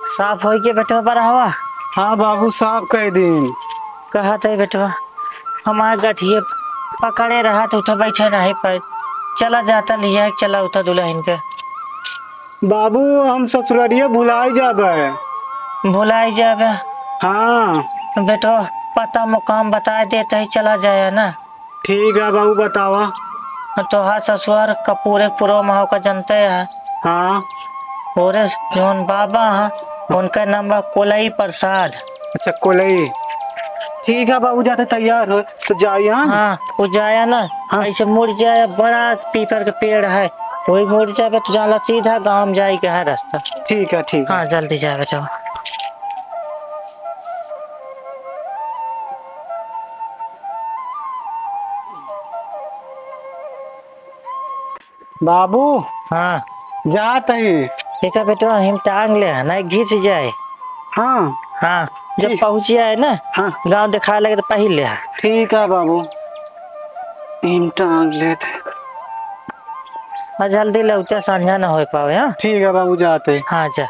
साफ हो के बेटवा बड़ा हुआ। हाँ बाबू साहब कह दिन कहा था बेटवा हमारे गठिए पकड़े रहा तो उठा बैठे नहीं पर चला जाता लिया चला उठा दुल्हन के बाबू हम ससुररिया भुलाई जाबे। भुलाई जाबे। हाँ बेटवा पता मुकाम बता देता ही चला जाए ना। ठीक है बाबू बतावा। तो हाँ ससुर का पूरे पुरो माओ का जनते है। हाँ पूरे जोन बाबा है उनका नाम है कोलई प्रसाद। अच्छा कोलई। ठीक है बाबू जाते तैयार हो तो जाइए। हाँ वो जाया ना। हाँ। ऐसे मुड़ जाए बड़ा पीपर का पेड़ है वही मुड़ जाए तो जाला सीधा गाँव में जाए के है रास्ता। ठीक है ठीक है। हाँ जल्दी जाए बेटा। बाबू हाँ जात है। ठीक है बेटा हम टांग ले ना घिस जाए। हाँ हाँ जब ठीक। पहुँच जाए ना हाँ गाँव दिखा लगे तो पहले ले। ठीक है बाबू इन टांग लेते। और जल्दी लौटा संझा ना हो पावे। हाँ ठीक है बाबू जाते। हाँ जा।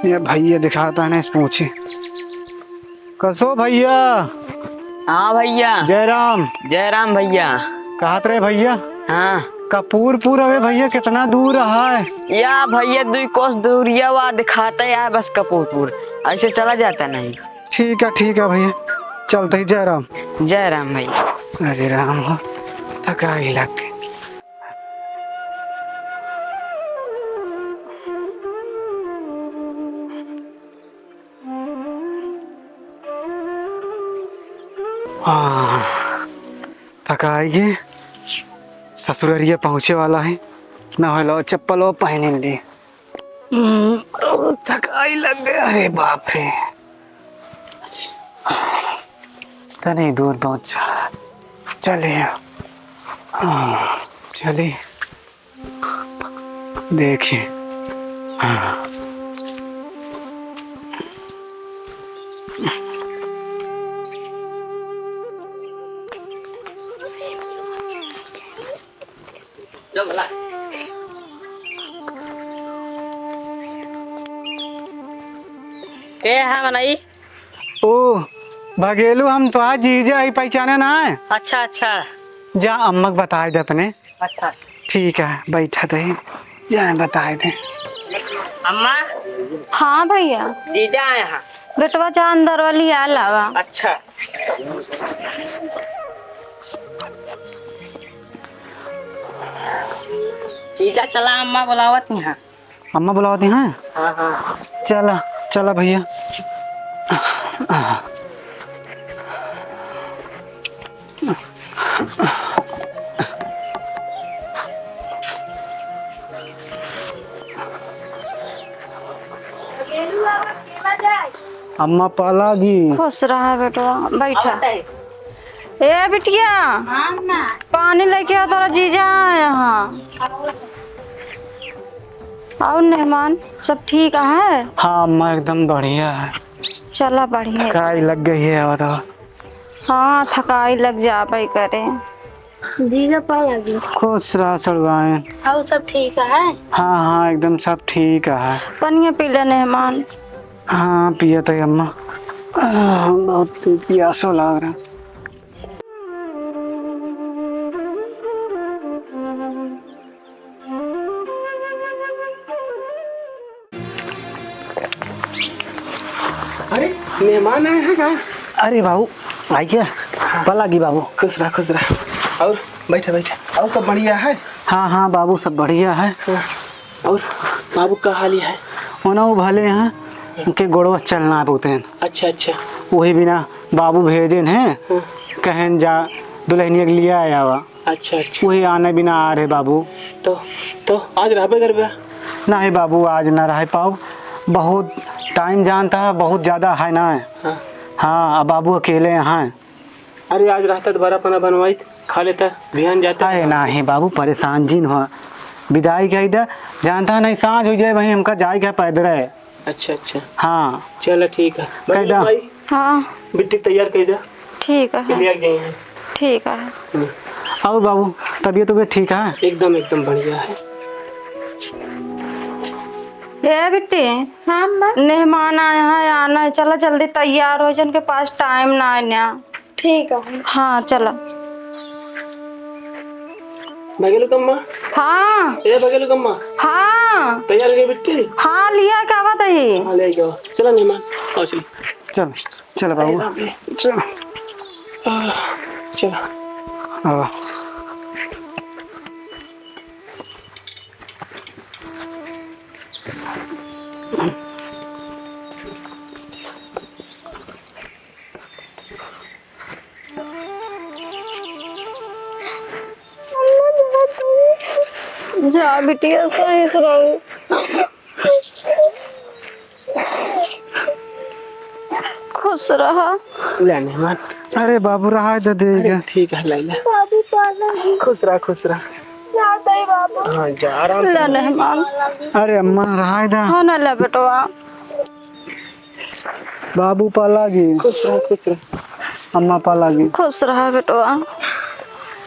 ये भैया दिखाता है ना इस पूछे कसो भैया। हाँ भैया। जय राम भैया। कहाँ रहे भैया। हाँ कपूरपुर अबे भैया कितना दूर रहा है। या भैया 2 कोस दूरिया हुआ दिखाता है बस कपूरपुर ऐसे चला जाता नहीं। ठीक है भैया चलते ही जय राम। जय राम भैया। अरे राम हो थका ही लग गई। हाँ थकाई ससुररिया पहुँचे वाला है ना हो चप्पल वो पहने ले। थकाई लग गया। अरे बाप रे तनी दूर पहुँचा चलिए। चलिए देखिए। हाँ के है मनाई। ओ भगेलू हम तो आज जीजा ही पहचाने ना है। अच्छा अच्छा जा अम्मक बताए दे अपने। अच्छा ठीक है बैठा दे जा बताए दे। अम्मा। हाँ भैया जीजा आए हैं। बेटवा जा अंदर वाली आवा। अच्छा जीजा चला अम्मा बुलावत यहाँ। अम्मा बुलाती हैं। हाँ हाँ चला चला भैया। अम्मा पालागी। खुश रहा है बेटवा बैठा। ए बिटिया पानी लेके आ तोरा जीजा यहाँ। और मेहमान सब ठीक है। हाँ अम्मा एकदम बढ़िया है। चला बढ़िया। थकाई लग गई है बताओ। हाँ थकाई लग जा पाई करे। जीजा पा लगी। खुश रहा सड़वाए। हाँ सब ठीक है। हाँ हाँ एकदम सब ठीक है। पनिया पी ले मेहमान। हाँ पिया था अम्मा। बहुत प्यासो लग रहा। अरे मेहमान आए हैं क्या? अरे बाबू आई क्या पला की बाबू। खुश रहा। और बैठे बैठे। और सब बढ़िया है? हाँ हाँ बाबू सब बढ़िया है। और बाबू का हाल ही है? वो भले हैं उनके गोड़वा चलना बोलते हैं। अच्छा अच्छा। वही बिना बाबू भेजे हैं कहन जा दुल्हनिया के लिए आया हुआ। अच्छा अच्छा। वही आने बिना आ रहे बाबू। तो आज रहबे करबे? नहीं बाबू आज ना रह पाओ। बहुत टाइम जानता है बहुत ज़्यादा है ना। हाँ। हाँ अब बाबू अकेले यहाँ हैं। अरे आज रहता तो बड़ा पना बनवाई खा लेता ध्यान जाता। अरे नहीं बाबू परेशान जिन हो विदाई का इधर जानता नहीं सांझ हो जाए वहीं हमका जाए क्या पैदल है। अच्छा अच्छा। हाँ चलो ठीक है। कैदा? भाई हाँ बिट्टी तैयार कर दे। ठीक है ले जाएंगे। ठीक है। और बाबू तबीयत तो ठीक है? एकदम एकदम बढ़िया है। ये बिट्टी हाँ मेहमान आए हैं आना है चलो जल्दी तैयार हो जिनके पास टाइम ना है ना। ठीक है। हाँ चलो। बगेलू कम्मा। हाँ ए बगेलू कम्मा हाँ तैयार हो गई बिट्टी? हाँ लिया क्या बात है। हाँ ले जाओ। चलो मेहमान आओ चलो। चल चल बाबू चल। चलो। हाँ जा बिटिया सही करो। खुश रहा। ले मेहमान। अरे बाबू रहा दे देगा। ठीक है ले ले। बाबू पाला खुश रहा। जाता है बाबू। हाँ जा आराम से। ले मेहमान। अरे अम्मा रहा दे। हाँ ना ले बेटवा। बाबू पालागी। खुश रहा। अम्मा पालागी। खुश रहा बेटवा।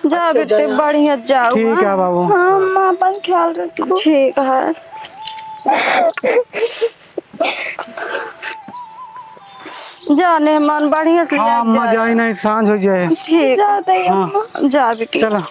जा बेटे बढ़िया जाओ। ठीक है बाबू। हाँ माँ अपन ख्याल रखो। ठीक है। जा मेहमान बढ़िया से हाँ अम्मा जाए नहीं सांझ हो जाए। ठीक जाता है। हाँ जा बेटी। चलो।